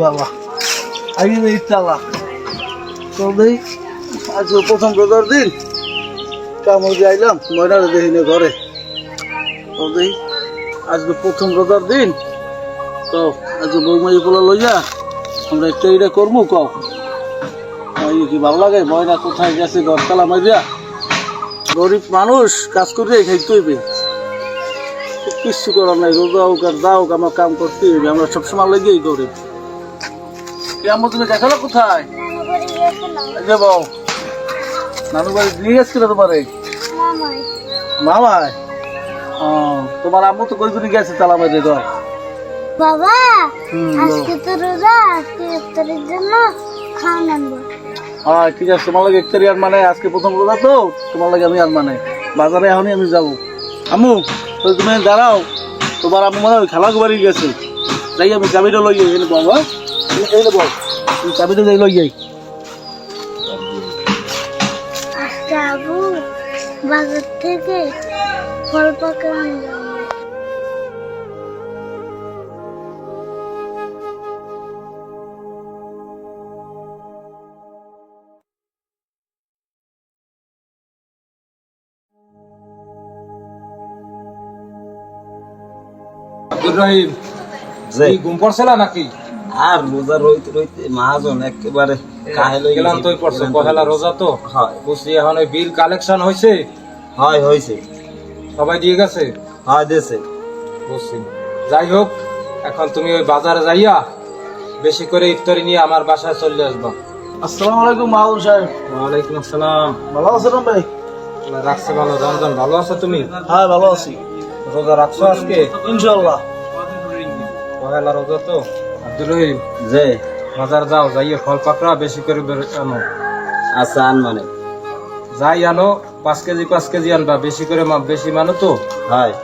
বাবা আগে এই চালা তো দেই আজ প্রথম রোজার দিন কামড় দিয়ে আইলাম ময়নারে দেখি না ঘরে তো দেই আজকে প্রথম রোজার দিন তো আজকে বৌমাই পোলা লইয়া আমরা একটা এটা করবো কও কি ভালো লাগে ময়না কোথায় গেছে ঘর তালা মাইয়া গরিব মানুষ কাজ করে খাইতে হইবে কিচ্ছু করার নাই রোজা হোক আর যা হোক আমার কাম করতে হইবে আমরা সবসময় লেগেই গরিব আমার তুমি দেখালো কোথায় বউ নানু বাড়ি নিয়ে গেছিল তোমারে মামায় ও তোমার আম্মু তো কই করে গেছে তালা মাইরে ঘর বাবা আজকে তো রোজা আজকে ইফতারের জন্য খাওয়া আনবো হ্যাঁ ঠিক আছে তোমার লাগে ইফতারি আর মানে আজকে প্রথম রোজা তো তোমার লাগে আমি আর মানে বাজারে এখনই আমি যাবো আম্মু তো তুমি দাঁড়াও তোমার আম্মু মানে খালা বাড়ি গেছে যাই আমি চাবিটা লই যাই এনে বল এই বল চাবিটা যাই লই যাই আজকে আবু বাজার থেকে ফল পাকা নিয়ে যাবো আব্দুর রহিম এই ঘুম পড়ছিল নাকি আর রোজা রইতে রইতে মহাজন একেবারে গেলাম তুই পড়ছো পহেলা রোজা তো হয় বুঝছি এখন ওই বিল কালেকশন হয়েছে হয় হয়েছে সবাই দিয়ে গেছে হয় দেশে বুঝছি যাই হোক এখন তুমি ওই বাজারে যাইয়া বেশি করে ইফতারি নিয়ে আমার বাসায় চলে আসবা আসসালামু আলাইকুম মাহবুব সাহেব ওয়ালাইকুম আসসালাম ভালো আছেন ভাই রাখছে ভালো রমজান ভালো আছো তুমি হ্যাঁ ভালো আছি রোজা রাখছো আজকে ইনশাল্লাহ পহেলা রোজা তো আব্দুর রহিম যে বাজার যাও যাইয়ে ফল পাকড়া বেশি করে আনো আচ্ছা আন মানে যাই আনো 5 কেজি আনবা বেশি করে বেশি মানো তো হয়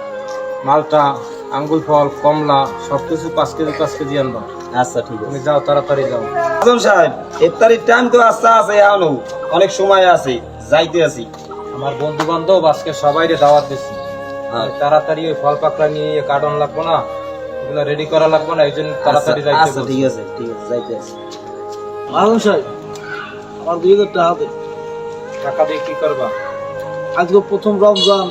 মালটা আঙ্গুল ফল কমলা সবকিছু 5 কেজি আনবা আচ্ছা ঠিক আছে তুমি যাও তাড়াতাড়ি যাও মহাজন সাহেব ইফতারির টাইম তো আস্তে আছে এখনো অনেক সময় আছে যাইতে আছি আমার বন্ধু বান্ধব আজকে সবাইরে দাওয়াত দিছি হ্যাঁ। তাড়াতাড়ি ওই ফল পাকড়া নিয়ে কার্টন লাগবো না এগুলো রেডি করা লাগবো না এই জন্য তাড়াতাড়ি যাইতে আচ্ছা বলছি। ঠিক আছে যাইতে আছি মাহবুব সাহেব আমার 2000 টাকা দেন টাকা দিয়ে কি করবা আজকে প্রথম রমজান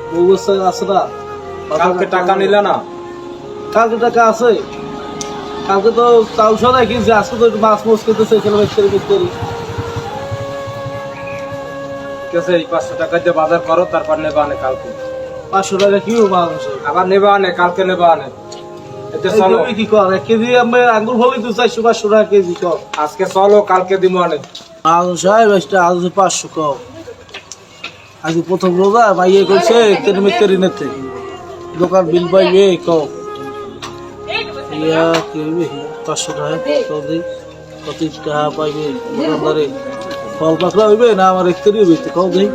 বউ বাচ্চা আছে না কালকে টাকা নিলে না কালকে টাকা আছে কালকে তো চাউল সদাই কিনছে আজকে তো একটু মাছ মোছ কিনতেছে এখানে করি ঠিক আছে এই 500 টাকা দিয়ে বাজার করো তারপর নেবা আনে কালকে 500 টাকা কি মাহবুব সাহেব আবার নেবা আনে কালকে নেবা আনে এতে চলো এই কি কর 1 কেজি আমি আঙ্গুর ফলই তো 400 টাকা কেজি কর আজকে চলো কালকে দিমু আনে মাহবুব সাহেব এটা আজ 500 কর আজ প্রথম রোজা ভাইয়ে কইছে তেরি নেতে দোকান বিল পাইবে কও ইয়া কি হইবে 500 টাকা তো দেই কত টাকা পাইবে দোকানদারে ফল পাকড়া হইবে না আমার একটারি হইবে তো কও দেই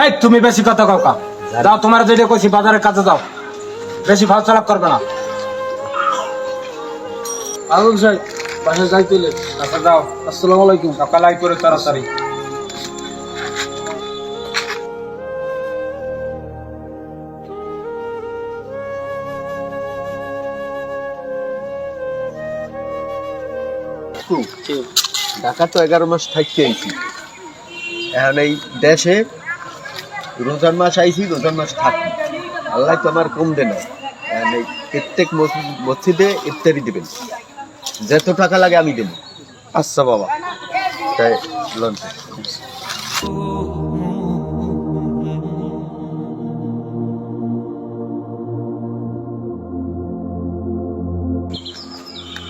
এই তুমি বেশি কথা কাউকা যাও তোমার যেটা কইছি বাজারের কাছে যাও বেশি ফাল চালাক করবে না মাহবুব সাহেব বাসায় যাইতে হইলে আচ্ছা যাও আসসালামু আলাইকুম সকাল আই করে তাড়াতাড়ি ঢাকা তো 11 মাস থাকতে আইছি এখন এই দেশে রোজার মাস আইছি রোজার মাস থাকি আল্লাহ তো আমার কম দেয় না এখন এই প্রত্যেক মসজিদে ইফতারি দেবেন যত টাকা লাগে আমি দেবো আচ্ছা বাবা তাই লঞ্চ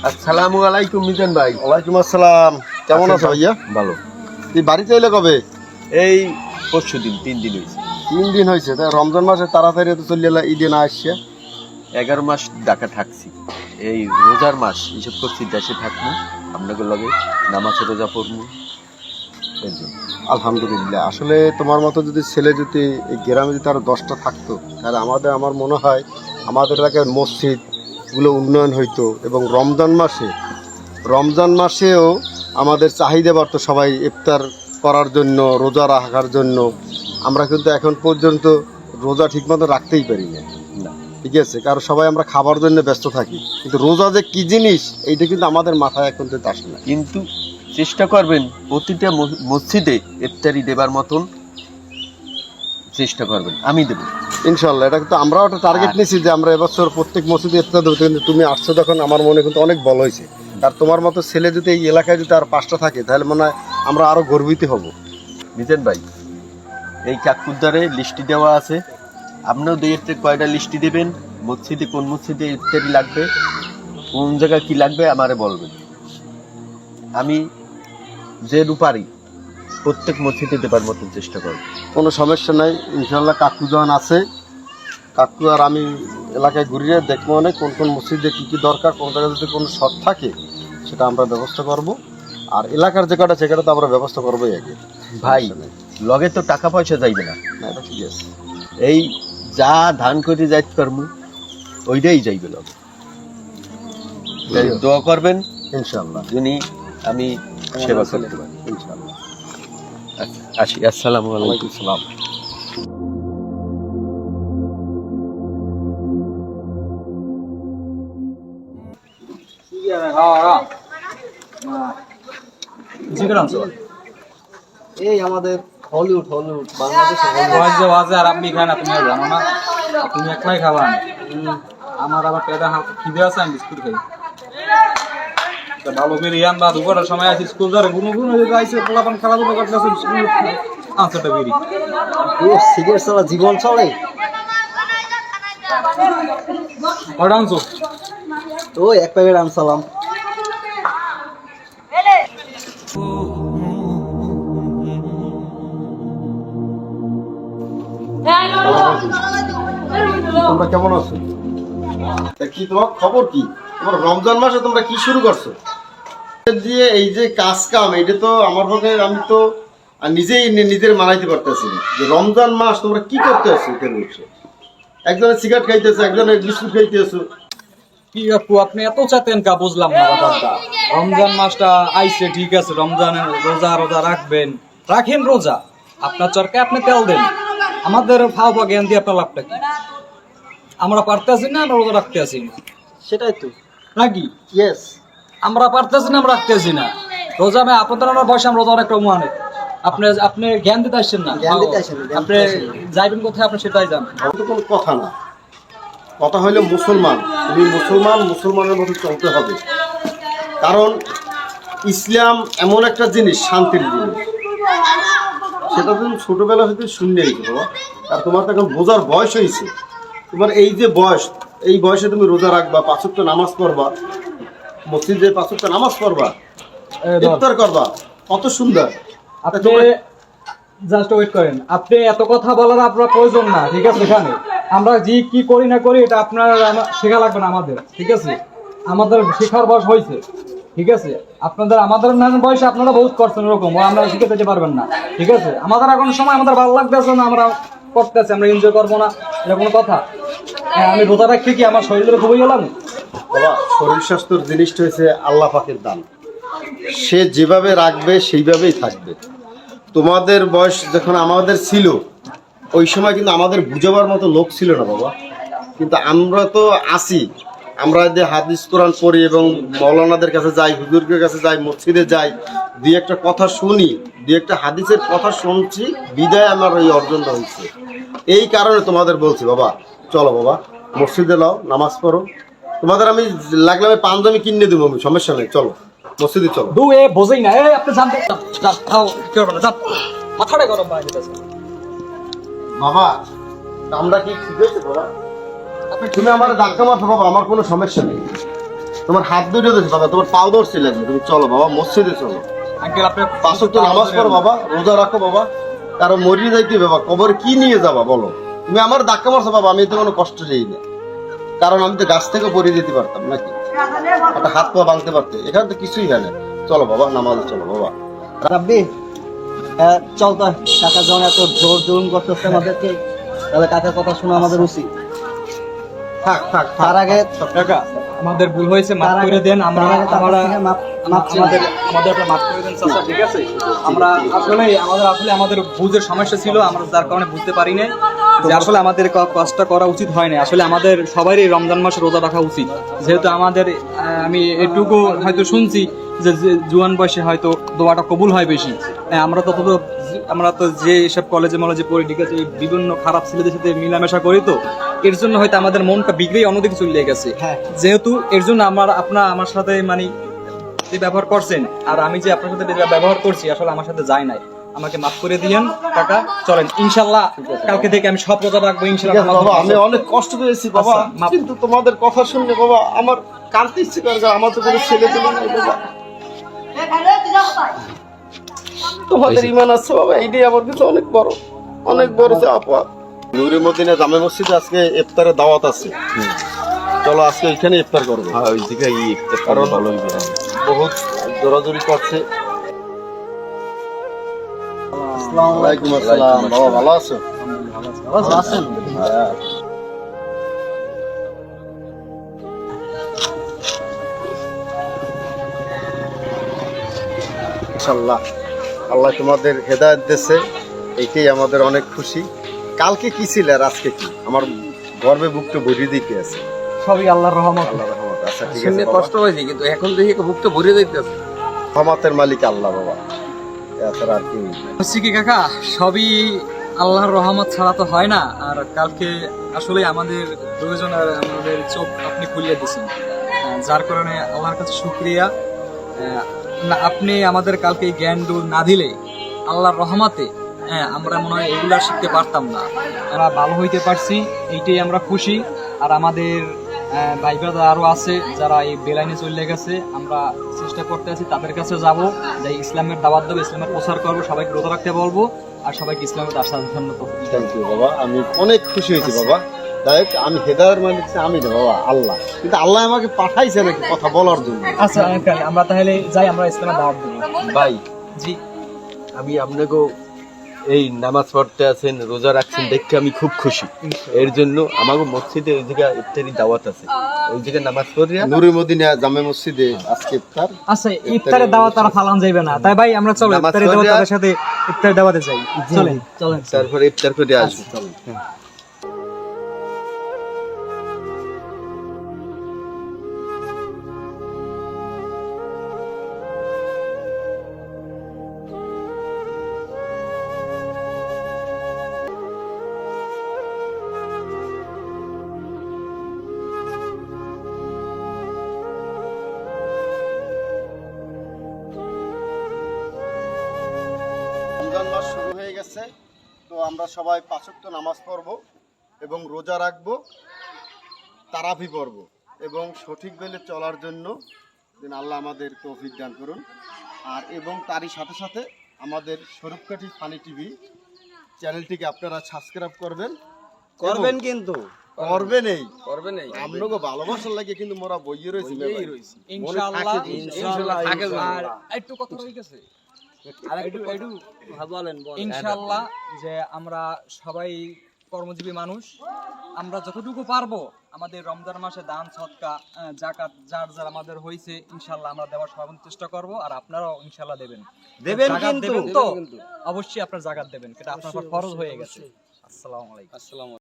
আসসালামু আলাইকুম মিজান ভাই। ওয়ালাইকুম আসসালাম কেমন আছো ভাইয়া ভালো। তুই বাড়িতে এলে কবে এই পরশু দিন 3 দিন হয়েছে। 3 দিন হয়েছে তাই রমজান মাসে তাড়াতাড়ি তো চলে এলা ঈদে না আসছে 11 মাস ঢাকা থাকছি এই রোজার মাস হিসেব করছি দেশে থাকবো আপনাদের লগে নামাজ রোজা পড়বো এর জন্য। আলহামদুলিল্লাহ আসলে তোমার মতো যদি ছেলে যদি এই গ্রামে যদি আরো 10টা থাকতো তাহলে আমার মনে হয় আমাদের এলাকার মসজিদগুলো উন্নয়ন হইতো এবং রমজান মাসেও আমাদের চাহিদা বাড়তো সবাই ইফতার করার জন্য রোজা রাখার জন্য। আমরা কিন্তু এখন পর্যন্ত রোজা ঠিকমতো রাখতেই পারি না। না। ঠিক আছে, কারণ সবাই আমরা খাবার জন্য ব্যস্ত থাকি, কিন্তু রোজা যে কি জিনিস এইটা কিন্তু আমাদের মাথায় এখন তো আসে না। কিন্তু চেষ্টা করবেন প্রতিটা মসজিদে ইফতারি দেবার মতন চেষ্টা করবেন, আমি দেবো ইনশাল্লাহ। এটা কিন্তু আমরাও একটা টার্গেট নিয়েছি যে আমরা এবছর প্রত্যেক মসজিদে ইফতার দেবো। কিন্তু তুমি আসছো তখন আমার মনে কিন্তু অনেক বল হয়েছে। আর তোমার মতো ছেলে যদি এই এলাকায় যদি আর 5টা থাকে তাহলে মনে হয় আমরা আরো গর্বিত হব। মিজান ভাই, এই কাকুদ্দারে লিস্টি দেওয়া আছে, আপনিও দুইয়ের কয়টা লিস্টি দেবেন, মসজিদে কোন মসজিদে ইফতারি লাগবে, কোন জায়গায় কি লাগবে আমারে বলবেন। আমি যে পারি প্রত্যেক মসজিদে দেবার মতন চেষ্টা করব। কোনো সমস্যা নাই, ইনশাল্লাহ। কাকু যখন আছে, কাকু আর আমি এলাকায় ঘুরিয়ে দেখবো অনেক কোন কোন মসজিদে কী কী দরকার, কোন জায়গায় যদি কোনো শর্ট থাকে সেটা আমরা ব্যবস্থা করব। আর এলাকার যে কটা সেটা তো আমরা ব্যবস্থা করবোই আগে। ভাই লগে তো টাকা পয়সা যাইবে না, না, এটা ঠিক আছে। এই যা ধান করে যাইতে পারবো ওইটাই যাইবে লগে। তাই দোয়া করবেন ইনশাল্লাহ, যিনি আমি সেবা করতে পারি। ইনশাল্লাহ। আচ্ছা, আসি। আসসালামু আলাইকুম। ওয়ালাইকুম সালাম। এই আমাদের হলিউড বাংলাদেশে ওয়াজে আর আপনি খায় না, তুমি আর জানো না, তুমি একলাই খাবা। আমার আবার পেটে হালকা খিদে আছে, আমি বিস্কুট খাই। তা ভালো করে ইয়ান বা দুপুরের সময় আছে স্কুল যারে গুনো গুনো যে আইছে পোলাপান খেলাধুলা করতেছে স্কুল আনসারটা বেরি সিগারেট ছাড়া জীবন চলে। কটা আনছো? তো এক প্যাকেট আনসালাম। তোমরা কেমন আছো? তা কি তোমার খবর কি? তোমার রমজান মাসে তোমরা কি শুরু করছো দিয়ে? এই যে কাজ কাম, এটা তো আমার পক্ষে, আমি তো নিজেই নিজের মানাইতে পারতেছি না যে রমজান মাস তোমরা কি করতে আসছো। এখানে বসে একজনের সিগারেট খাইতেছো, একজনের বিস্কুট খাইতেছো। কি আপু আপনি এত চাতেন কা বুঝলাম না ব্যাপারটা। রমজান মাসটা আইছে ঠিক আছে, রমজানের রোজা রাখবেন, রাখেন রোজা, আপনার চরকে আপনি তেল দেন, আমাদের ফাওয়া জ্ঞান দিয়ে আপনার লাভটা কি? আমরা পারতেছি না, আমরা রোজা রাখতে আসি না, সেটাই তো। নাকি? ইয়েস, আমরা পারতেছি না, আমরা রাখতেছি না রোজা। আমি আপনাদের আমরা বয়সে আমরা রোজা একটা মানে আপনি জ্ঞান দিতে আসছেন না, জ্ঞান দিতে আসেন না, জ্ঞান আপনি দিতে আসেন না। যাইবেন কোথায় আপনি সেটাই জান। তো কোনো কথা না, কথা হইলো মুসলমান, তুমি মুসলমানের মতো চলতে হবে। কারণ ইসলাম এমন একটা জিনিস, শান্তির জিনিস, সেটা তুমি ছোটবেলা হইতে শুনে আইছো বাবা। আর তোমার তো এখন বোঝার বয়স হয়েছে। তোমার এই যে বয়স, এই বয়সে তুমি রোজা রাখবা, 5 ওয়াক্ত নামাজ পড়বা, মসজিদে 5 ওয়াক্ত নামাজ পড়বা, ইফতার করবা, কত সুন্দর। আপনি জাস্ট ওয়েট করেন, আপনি এত কথা বলার আপনার প্রয়োজন না, ঠিক আছে? এখানে আমরা যে কি করি না করি এটা আপনার শেখা লাগবে না আমাদের, ঠিক আছে? আমাদের শেখার বয়স হয়েছে, ঠিক আছে? আমাদের বয়সে আপনারা বহুত করছেন এরকম, আমরা শিখে যেতে পারবেন না, ঠিক আছে? আমাদের এখন সময় আমাদের ভালো লাগতেছে না, আমরা করতেছি, আমরা এনজয় করবো না, এটা কোনো কথা? হ্যাঁ, আমি রোজা রাখছি কি আমার শরীরে খুবই গেলাম? বাবা, শরীর স্বাস্থ্যের জিনিসটা হচ্ছে আল্লাহ পাকের দান। সে যেভাবে রাখবে সেইভাবেই থাকবে। তোমাদের বয়স যখন আমাদের ছিল, ওই সময় কিন্তু আমাদের বুঝাবার মতো লোক ছিল না বাবা। কিন্তু আমরা তো আছি, আমরা যে হাদিস কোরআন পড়ি এবং মৌলানাদের কাছে যাই, হুজুরদের কাছে যাই, মসজিদে যাই, দুই একটা কথা শুনি, দুই একটা হাদিসের কথা শুনছি, বিদায় আমার এই অর্জনটা হয়েছে। এই কারণে তোমাদের বলছি বাবা, চলো বাবা মসজিদে নাও, নামাজ পড়ো। তোমাদের আমি লাগলে আমি পাঞ্জাবি কিনে দেবো, আমি সমস্যা নেই, চলো মসজিদে চলো। বোঝেই না, আপনি জানতে মাথাটা গরম বাইরে বাবা আমরা কি ঠিক আছে বাবা? তুমি আমার ধাক্কা মারছো বাবা, আমার কোনো সমস্যা নেই। তোমার হাত দুটো দিয়েছে বাবা, তোমার পাও ধরছি লাগবে, তুমি চলো বাবা মসজিদে চলো। আঙ্কেল আপনি 5 ওয়াক্ত নামাজ পড়ো বাবা, রোজা রাখো বাবা। কারো মরিয়ে যাইতে বাবা, কবর কি নিয়ে যাবা বলো? তুমি আমার ধাক্কা মারছো বাবা, আমি এতে কোনো কষ্ট চাই না। কারণ আমি তো গাছ থেকে পড়ে যেতে পারতাম নাকি, একটা হাত পা ভাঙতে পারতে, এখানে তো কিছুই হয় না। চলো বাবা নামাজে চলো বাবা। রাব্বি, চল তো, কাকা যখন এত জোর জুলুম করতেছে আমাদেরকে, তাহলে কাকার কথা শোনা আমাদের উচিত। থাক থাক তার আগে কাকা আমাদের ভুল হয়েছে, মাফ করে দেন। আমরা আমাদের মাফ করে দেন চাচা, ঠিক আছে? আমরা আসলে আমাদের বুঝের সমস্যা ছিল, আমরা যার কারণে বুঝতে পারি নাই। যে আসলে আমাদের কাজটা করা উচিত হয় না, আসলে আমাদের সবারই রমজান মাসে রোজা রাখা উচিত। যেহেতু আমাদের আমি এটুকু হয়তো শুনছি যে জুয়ান বয়সে হয়তো দোয়াটা কবুল হয় বেশি। আমরা তো যে সব কলেজে মলেজে পড়ি, ঠিক আছে, বিভিন্ন খারাপ ছেলেদের সাথে মিলামেশা করি, তো এর জন্য হয়তো আমাদের মনটা বিগড়েই অন্যদিকে চলে গেছে। যেহেতু এর জন্য আমার সাথে মানে যে ব্যবহার করছেন, আর আমি যে আপনার সাথে ব্যবহার করছি আসলে আমার সাথে যায় নাই, আমাকে মাফ করে দিয়েন কাকা। চলেন ইনশাল্লাহ কালকে থেকে আমি সব রোজা রাখবো ইনশাল্লাহ। বাবা আমি অনেক কষ্ট পেয়েছি বাবা, আচ্ছা, মাফ। কিন্তু তোমাদের কথা শুনে বাবা আমার কাঁদতে ইচ্ছে করে, আমার তো কোনো ছেলে পেলে নাই বাবা। তোমাদের ইমান আছে বাবা, এইটাই আমার কাছে অনেক বড় আপা। নূরে মদিনা জামে মসজিদে আজকে ইফতারের দাওয়াত আছে, চলো আজকে এখানে ইফতার করবো। হ্যাঁ ওই দিকে ইফতার কারণ ভালো হইবে। বহুত জোরাজোরি করছে। ওয়ালাইকুম আসসালাম। বাবা ভালো আছো? ভালো আছেন? ইনশাআল্লাহ আল্লাহ তোমাদের হেদায়েত দিয়েছে, এইটাই আমাদের অনেক খুশি। কালকে কি ছিল আর আজকে কি, আমার গর্বে বুকটা ভরিয়ে দিতে আছে। সবই আল্লাহর রহমত। আল্লাহ রহমত। আচ্ছা ঠিক শুনে আছে বাবা। কষ্ট হয়েছে, কিন্তু এখন দেখি বুকটা ভরে যাইতেছে। রহমতের মালিক আল্লাহ বাবা, এছাড়া আর কি হচ্ছে কি কাকা, সবই আল্লাহর রহমত ছাড়া তো হয় না। আর কালকে আসলে আমাদের দুজনের আমাদের চোখ আপনি খুলিয়ে দিয়েছেন, যার কারণে আল্লাহর কাছে শুকরিয়া। না, আপনি আমাদের কালকে এই জ্ঞান না দিলে আল্লাহর রহমতে আমরা মনে হয় এগুলা শিখতে পারতাম না। আমরা ভালো হইতে পারছি, এইটাই আমরা খুশি। আর আমাদের ভাই ব্রাদার আরো আছে যারা এই বেলাইনে চলে গেছে, আমরা চেষ্টা করতে আছি তাদের কাছে যাব, যে ইসলামের দাওয়াত দেবো, ইসলামের প্রচার করবো, সবাইকে রোজা রাখতে বলবো, আর সবাইকে ইসলামের আসার জন্য। থ্যাংক ইউ বাবা, আমি অনেক খুশি হয়েছি বাবা। দেখ আমি হেদায়ের মালিক আমি না বাবা, আল্লাহ, কিন্তু আল্লাহ আমাকে পাঠাইছে নাকি কথা বলার জন্য। আচ্ছা আঙ্কেল, আমরা তাহলে যাই, আমরা ইসলামের দাওয়াত দেবো। ভাই জি, আমি আপনাকে এই নামাজ পড়তে আছেন, রোজা রাখছেন দেখে আমি খুব খুশি। এর জন্য আমাকে মসজিদে ওই জায়গায় ইফতারি দাওয়াত আছে, ওই জায়গায় নামাজ পড়িয়া নূরে মদিনা জামে মসজিদে আজকে ইফতার। আচ্ছা ইফতারের দাওয়াত তারা ফালান যাইবে না, তাই ভাই আমরা চলো ইফতারের দাওয়াত তাদের সাথে ইফতারের দাওয়াতে যাই। চলেন চলেন। তারপরে ইফতার করে আসবো। রমজান মাস শুরু হয়ে গেছে, তো আমরা সবাই 5 ওয়াক্ত নামাজ পড়ব এবং রোজা রাখব, তারাবি পড়ব এবং সঠিক বেলে চলার জন্য যেন আল্লাহ আমাদের তৌফিক দান করুন। আর এবং তারই সাথে সাথে আমাদের স্বরূপকাঠি ফানি টিভি চ্যানেলটিকে আপনারা সাবস্ক্রাইব করবেন কিন্তু করবেন এই আপনাকে ভালোবাসার লাগে, কিন্তু মোরা বইয়ে রয়েছি ইনশাআল্লাহ ইনশাআল্লাহ থাকে। আর একটু কথা হয়ে গেছে, ইনশাআল্লাহ যে আমরা সবাই কর্মজীবী মানুষ, আমরা যতটুকু পারবো আমাদের রমজান মাসে দান সদকা যাকাত যার যার আমাদের হয়েছে ইনশাআল্লাহ আমরা দেওয়ার সর্বোচ্চ চেষ্টা করব। আর আপনারাও ইনশাআল্লাহ দেবেন জাকাত দেবেন, তো অবশ্যই আপনারা জাকাত দেবেন, এটা আপনার ফরজ হয়ে গেছে। আসসালামু আলাইকুম।